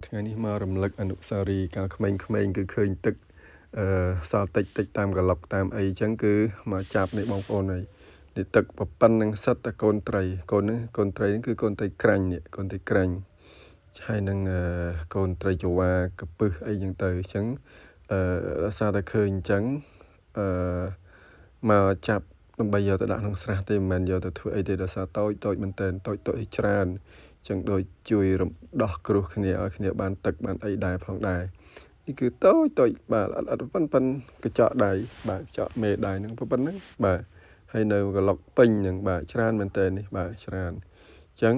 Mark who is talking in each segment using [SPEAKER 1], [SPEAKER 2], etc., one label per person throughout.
[SPEAKER 1] ថ្ងៃនេះមករំលឹកអនុស្សាវរីយ៍កាលក្មេងៗគឺឃើញទឹកសល់តិចតាមកន្លុកតាមអីចឹងគឺមកចាប់នេះបងប្អូនហើយនេះទឹកប៉ុណ្្នឹងសិតតែកូនត្រីកូនត្រីហ្នឹងគឺកូនត្រីក្រាញ់នេះកូនត្រីក្រាញ់ហើយនឹងកូនត្រីចង្វាកពឹសអីចឹងទៅអញ្ចឹងដោយសារតែឃើញអញ្ចឹងមកចាប់ដើម្បីយកទៅដាក់ក្នុងស្រះទេមិនមែនយកទៅធ្វើអីទេដោយសារតូចមែនតើតូចច្រើនចឹងដូចជួយរំដោះគ្រោះគ្នាឲ្យគ្នាបានទឹកបានអីដែរផងដែរនេះគឺតូចបាទអត់ប៉ុនកញ្ចក់ដៃបាទកញ្ចក់មេដៃហ្នឹងប៉ុណ្ណឹងបាទហើយនៅក្លុកពេញហ្នឹងបាទច្រើនមែនតើនេះបាទច្រើនអញ្ចឹង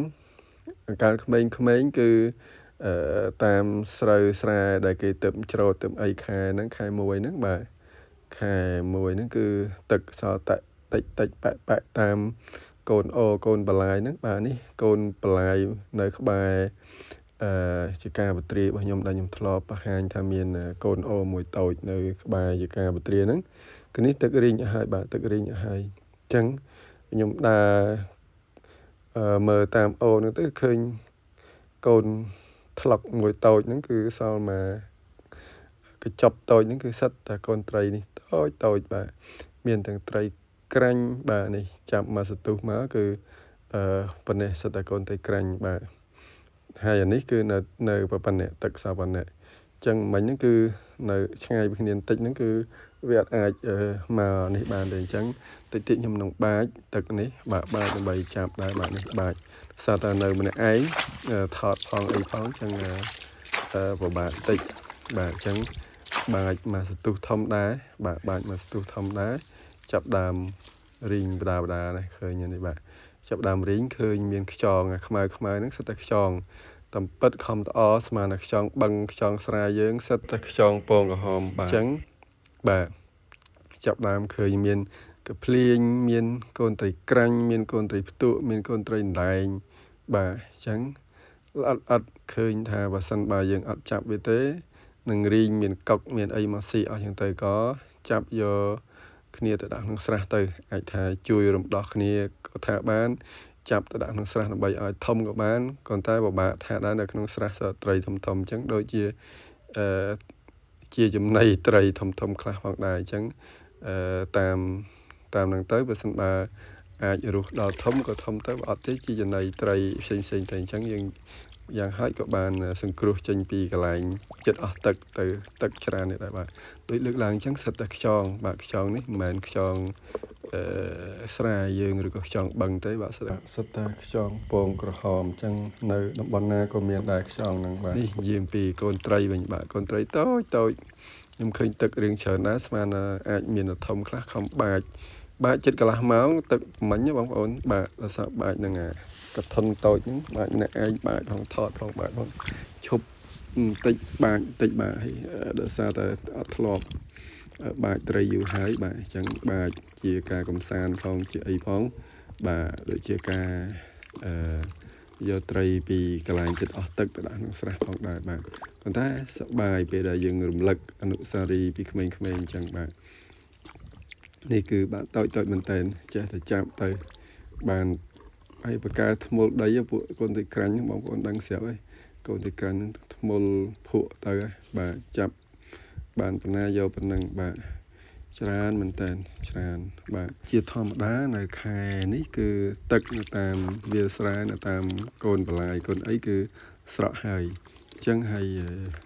[SPEAKER 1] កាលក្មេងៗគឺតាមស្រូវស្រែដែលគេទៅច្រូតទៅអីខែហ្នឹងខែ1ហ្នឹងបាទខែ1ហ្នឹងគឺទឹកសល់តែតិចប៉ាក់តាមកូនអូកូនបលាយហ្នឹងបាទនេះកូនបលាយនៅក្បែរជាកាបត្រារបស់ខ្ញុំដែលខ្ញុំធ្លាប់បង្ហាញថាមានកូនអូមួយតូចនៅក្បែរជាកាបត្រាហ្នឹងគឺនេះទឹករីងអស់ហើយបាទទឹករីងអស់ហើយអញ្ចឹងខ្ញុំដើរមើលតាមអូហ្នឹងទៅឃើញកូនថ្លុកមួយតូចហ្នឹងគឺសល់មកកញ្ចប់តូចហ្នឹងគឺសិតតែកូនត្រីនេះតូចបាទមានទាំងត្រីក្រាញ់បាទនេះចាប់មកសន្ទុះមកគឺប៉ុណ្ណេះសិតតែកូនត្រីក្រាញ់បាទហើយអានេះគឺនៅប៉ុណ្ណេះទឹកសប៉ុណ្ណេះអញ្ចឹងមិញហ្នឹងគឺនៅឆ្ងាយពីគ្នាបន្តិចហ្នឹងគឺវាអត់អាចមកនេះបានទេអញ្ចឹងតិចខ្ញុំនឹងបាចទឹកនេះបាចដើម្បីចាប់ដែរបាទនេះបាចសារតែនៅម្នាក់ឯងថតផងអីផងអញ្ចឹងពិបាកតិចបាទអញ្ចឹងបាចមកសន្ទុះធំដែរបាទបាចមកសន្ទុះធំដែរចាប់ដើមរីងបដានេះឃើញនេះបាទចាប់ដើមរីងឃើញមានខ្យងខ្មៅហ្នឹងសិតតែខ្យងតំពិតខំតអស្មើនឹងខ្យងបឹងខ្យងស្រាយើងសិតតែខ្យងពងក្រហមបាទអញ្ចឹងបាទចាប់ដើមឃើញមានកភ្លៀងមានកូនត្រីក្រាញ់មានកូនត្រីផ្ទក់មានកូនត្រីអណ្ដែងបាទអញ្ចឹងអត់ឃើញថាបើសិនបើយើងអត់ចាប់វាទេនឹងរីងមានកុកមានអីមកស៊ីអស់ចឹងទៅក៏ចាប់យកគ្នាទៅដាក់ក្នុងស្រះទៅអាចថាជួយរំដោះគ្នាក៏ថាបានចាប់ទៅដាក់ក្នុងស្រះដើម្បីឲ្យធំក៏បានក៏តែពិបាកថាដែរនៅក្នុងស្រះត្រីធំអញ្ចឹងដូចជាជាចំណីត្រីធំខ្លះផងដែរអញ្ចឹងតាមនឹងទៅបើសិនបើអាចរស់ដល់ធំក៏ធំទៅបើអត់ទេជាចំណីត្រីផ្សេងទៅអញ្ចឹងយើងយ៉ាងហោចក៏បានសង្គ្រោះចេញពីកន្លែងចិត្តអស់ទឹកទៅទឹកច្រើននេះដែរបាទដូចលើកឡើងអញ្ចឹងសិតតែខ្យងបាទខ្យងនេះមិនមែនខ្យងស្រាយើងឬក៏ខ្យងបឹងទេបាទសិតតែខ្យងពងក្រហមអញ្ចឹងនៅតំបន់ណាក៏មានដែរខ្យងហ្នឹងបាទនេះនិយាយពីកូនត្រីវិញបាទកូនត្រីតូចខ្ញុំឃើញទឹករៀងច្រើនដែរស្មានអាចមានធំខ្លះខំបាចចិត្តកន្លះម៉ោងទឹកមិញបងប្អូនបាទដល់សបាចហ្នឹងកឋិនតូចហ្នឹងបាចម្នាក់ឯងបាចផងថតផងបាចផងឈប់តិចបាចហើយដោយសារតែអត់ធ្លាប់បាចត្រីយូរហើយបាទអញ្ចឹងបាចជាការកំសាន្តផងជាអីផងបាទដូចជាការយកត្រីពីកន្លែងចិត្តអស់ទឹកទៅដាក់ក្នុងស្រះផងដែរបាទប៉ុន្តែសប្បាយពេលដែលយើងរំលឹកអនុស្សាវរីយ៍ពីក្មេងៗអញ្ចឹងបាទនេះគឺបាទតូចមែនតើចេះតែចាប់ទៅបានហើយបកាថ្មល់ដីពួកកូនត្រីក្រាញ់បងប្អូនដឹងស្រាប់ហើយកូនត្រីក្រាញ់ហ្នឹងថ្មល់ភក់ទៅបាទចាប់បានប៉ុណ្ណាយកប៉ុណ្ណឹងបាទច្រើនមែនតើច្រើនបាទជាធម្មតានៅខែនេះគឺទឹកនៅតាមវាលស្រែនៅតាមកូនបលាយកូនអីគឺស្រក់ហើយអញ្ចឹងហើយ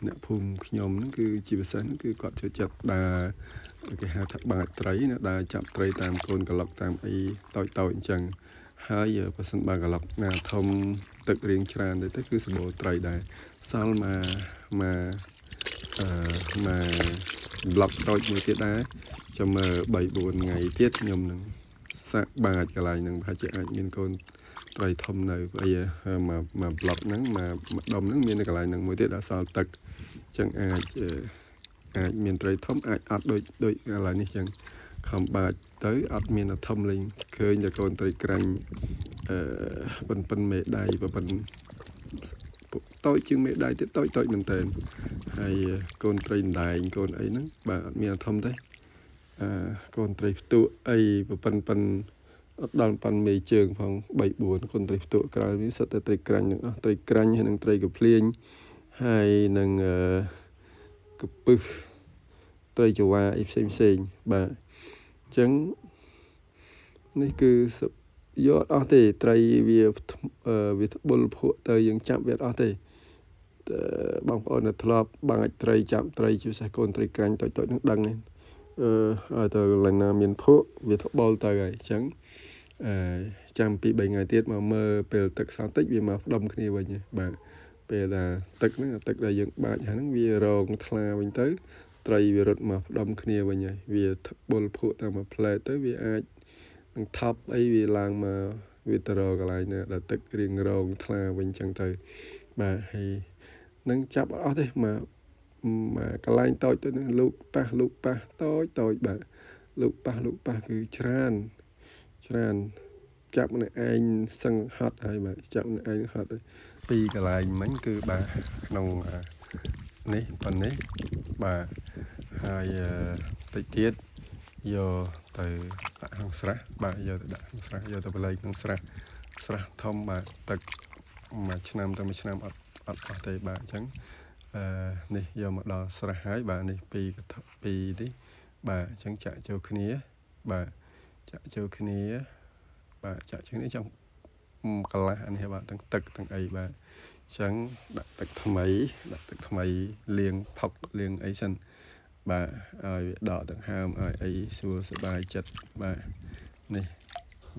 [SPEAKER 1] អ្នកភូមិខ្ញុំហ្នឹងគឺជាពិសេសគឺគាត់ចូលចិត្តដើរគេហៅថាបាចត្រីណាដើរចាប់ត្រីតាមកូនក្លុកតាមអីតូចអញ្ចឹងហើយបើសិនបើក្លុកណាធំទឹករៀងច្រើនទៅគឺសម្បូរត្រីដែរសល់មកប្លុកតូចមួយទៀតដែរចាំមើល 3-4 ថ្ងៃទៀតខ្ញុំនឹងសាកបាចកន្លែងហ្នឹងប្រហែលជាអាចមានកូនត្រីធំនៅអីមកប្លុកហ្នឹងមកដុំហ្នឹងមានកន្លែងហ្នឹងមួយទៀតដល់សល់ទឹកអញ្ចឹងអាចមានត្រីធំអាចអត់ដូចកន្លែងនេះអញ្ចឹងខំបាចទៅអត់មានធំលេងឃើញតែកូនត្រីក្រាញ់ប៉ុនមេដៃប៉ុនតូចជាងមេដៃទៀតតូចមែនតើហើយកូនត្រីអណ្ដែងកូនអីហ្នឹងបាទអត់មានធំទេកូនត្រីផ្ទក់អីប៉ុនអត់ដល់ប៉ុនមេជើងផង 3-4 កូនត្រីផ្ទក់ក្រៅនេះសិតតែត្រីក្រាញ់ទាំងអស់ត្រីក្រាញ់ហើយនឹងត្រីកភ្លៀង ហើយនឹងកពឹសត្រីចង្វាអីផ្សេងបាទអញ្ចឹងនេះគឺយកអត់ទេត្រីវាត្បុលភក់ទៅយើងចាប់វាអត់ទេបងប្អូនដែលធ្លាប់បាញ់ត្រីចាប់ត្រីជាពិសេសកូនត្រីក្រាញ់តូចៗនឹងដឹងឲ្យទៅកន្លែងណាមានភក់វាត្បុលទៅហើយអញ្ចឹងចាំពី3ថ្ងៃទៀតមកមើលពេលទឹកសតិចវាមកផ្ដុំគ្នាវិញបាទពេលដែលទឹកហ្នឹងទឹកដែលយើងបាចហ្នឹងវារងថ្លាវិញទៅត្រីវារត់មកផ្ដុំគ្នាវិញហើយវាត្បុលភក់តាមមួយផ្លែទៅវាអាចនឹងថប់អីវាឡើងមកវាទៅរកកន្លែងណាដែលទឹករៀងរងថ្លាវិញអញ្ចឹងទៅបាទហើយនឹងចាប់អត់ទេមកកន្លែងតូចទៅនឹងលូកប៉ះតូចបាទលូកប៉ះគឺច្រើនចាប់នៅឯងសឹងហត់ហើយបាទចាប់នៅឯងហត់ហើយពីកន្លែងមិញគឺបាទក្នុងនេះប៉ុណ្នេះបាទហើយតិចទៀតយកទៅដាក់ក្នុងស្រះបាទយកទៅដាក់ក្នុងស្រះយកទៅបលែងក្នុងស្រះធំបាទទឹកមួយឆ្នាំទៅមួយឆ្នាំអត់អស់ទេបាទអញ្ចឹងនេះយកមកដល់ស្រះហើយបាទនេះពីនេះបាទអញ្ចឹងចាក់ចូលគ្នាបាទចាក់ចូលគ្នាចង់កន្លះនេះបាទទាំងទឹកទាំងអីបាទអញ្ចឹងដាក់ទឹកថ្មីលាងផុកលាងអីសិនបាទឲ្យវាដកដង្ហើមឲ្យអីស្រួលសប្បាយចិត្តបាទនេះ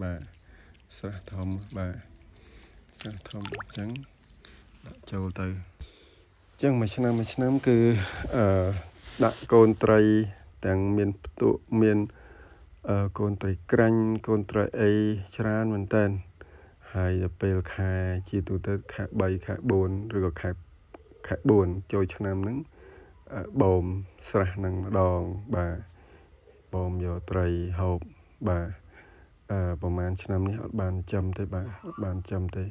[SPEAKER 1] បាទស្រះធំបាទស្រះធំអញ្ចឹងដាក់ចូលទៅអញ្ចឹងមួយឆ្នាំគឺដាក់កូនត្រីទាំងមានផ្ទុកមានកូនត្រីក្រាញ់កូនត្រីអីច្រើនមែនតើហើយដល់ពេលខែជាទូទៅខែ3ខែ4ឬក៏ខែ4ចូលឆ្នាំហ្នឹងបូមស្រះហ្នឹងម្ដងបាទបូមយកត្រីហូបបាទប្រហែលឆ្នាំនេះអត់បានចំទេបាទអត់បានចំទេ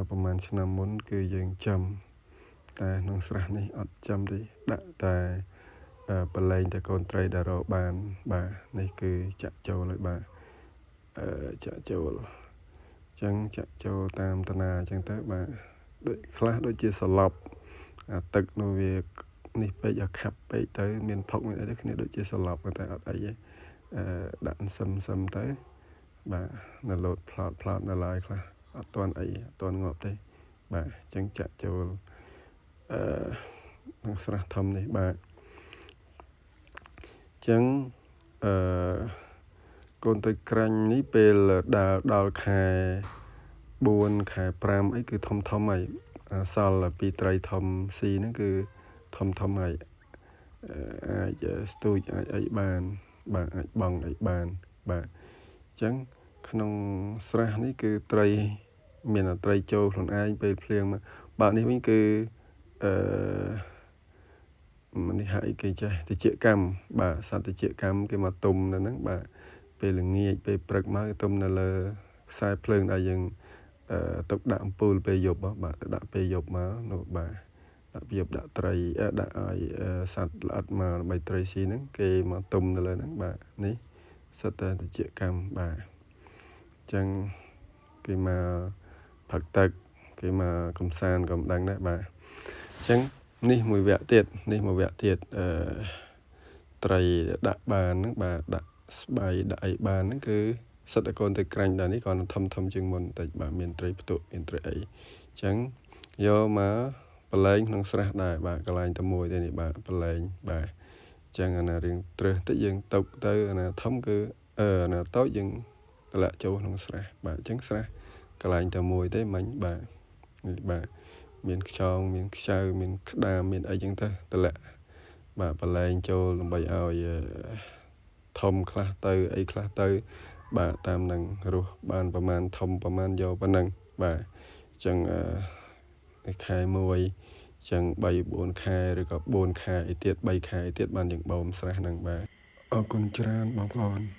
[SPEAKER 1] ប្រហែលឆ្នាំមុនគឺយើងចំតែក្នុងស្រះនេះអត់ចំទេដាក់តែបលែងតែកូនត្រីដែលរកបានបាទនេះគឺចាក់ចូលហើយបាទចាក់ចូលអញ្ចឹងចាក់ចូលតាមតាណាអញ្ចឹងទៅបាទដូចខ្លះដូចជាសឡប់ទឹកនោះវានេះពេកឲ្យខាប់ពេកទៅមានផុកមានអីទៅគ្នាដូចជាសឡប់តែអត់អីទេដាក់សឹមទៅបាទនៅលោតផ្លោតនៅឡើយខ្លះអត់ទាន់អីអត់ទាន់ងាប់ទេបាទអញ្ចឹងចាក់ចូលក្នុងស្រះធំនេះបាទអញ្ចឹងកូនត្រីក្រាញ់នេះពេលដល់ខែ4ខែ5អីគឺធំហើយសល់ពីត្រីធំស៊ីហ្នឹងគឺធំហើយអាចស្ទូចអាចអីបានបាទអាចបងអីបានបាទអញ្ចឹងក្នុងស្រះនេះគឺត្រីមានត្រីចូលខ្លួនឯងពេលភ្លៀងមកបាទនេះវិញគឺនេះហៅអីគេចេះតិចកម្មបាទសត្វតិចកម្មគេមកទុំនៅហ្នឹងបាទពេលល្ងាចពេលព្រឹកមកទុំនៅលើខ្សែភ្លើងដែលយើងទុកដាក់អំពូលពេលយប់បាទដាក់ពេលយប់មកនោះបាទដាក់ពេលយប់ដាក់ត្រីដាក់ឲ្យសត្វល្អិតមកដើម្បីត្រីស៊ីហ្នឹងគេមកទុំនៅលើហ្នឹងបាទនេះសិតតែតិចកម្មបាទអញ្ចឹងគេមកផឹកទឹកគេមកកំសាន្តក៏មិនដឹងដែរបាទអញ្ចឹងនេះមួយវគ្គទៀតត្រីដាក់បានហ្នឹងបាទដាក់ស្បៃដាក់អីបានហ្នឹងគឺសិតតែកូនត្រីក្រាញ់ដែរនេះcònធំជាងមុនតិចបាទមានត្រីផ្ទុកមានត្រីអីអញ្ចឹងយកមកបលែងក្នុងស្រះដែរបាទកន្លែងតែមួយទេនេះបាទបលែងបាទអញ្ចឹងអាណារៀងត្រឹសតិចយើងតុកទៅអាណាធំគឺអាណាតូចយើងតម្លាក់ចូលក្នុងស្រះបាទអញ្ចឹងស្រះកន្លែងតែមួយទេមិញបាទនេះបាទមានខ្យងមានខ្ចៅមានក្តាមមានអីចឹងទៅតម្លាក់បាទបលែងចូលដើម្បីឲ្យធំខ្លះទៅអីខ្លះទៅបាទតាមនឹងរស់បានប្រមាណធំប្រមាណយកប៉ុណ្ណឹងបាទអញ្ចឹងខែ1អញ្ចឹង3-4ខែឬក៏4ខែអីទៀត3ខែទៀតបានយើងបូមស្រះហ្នឹងបាទអរគុណច្រើនបងប្អូន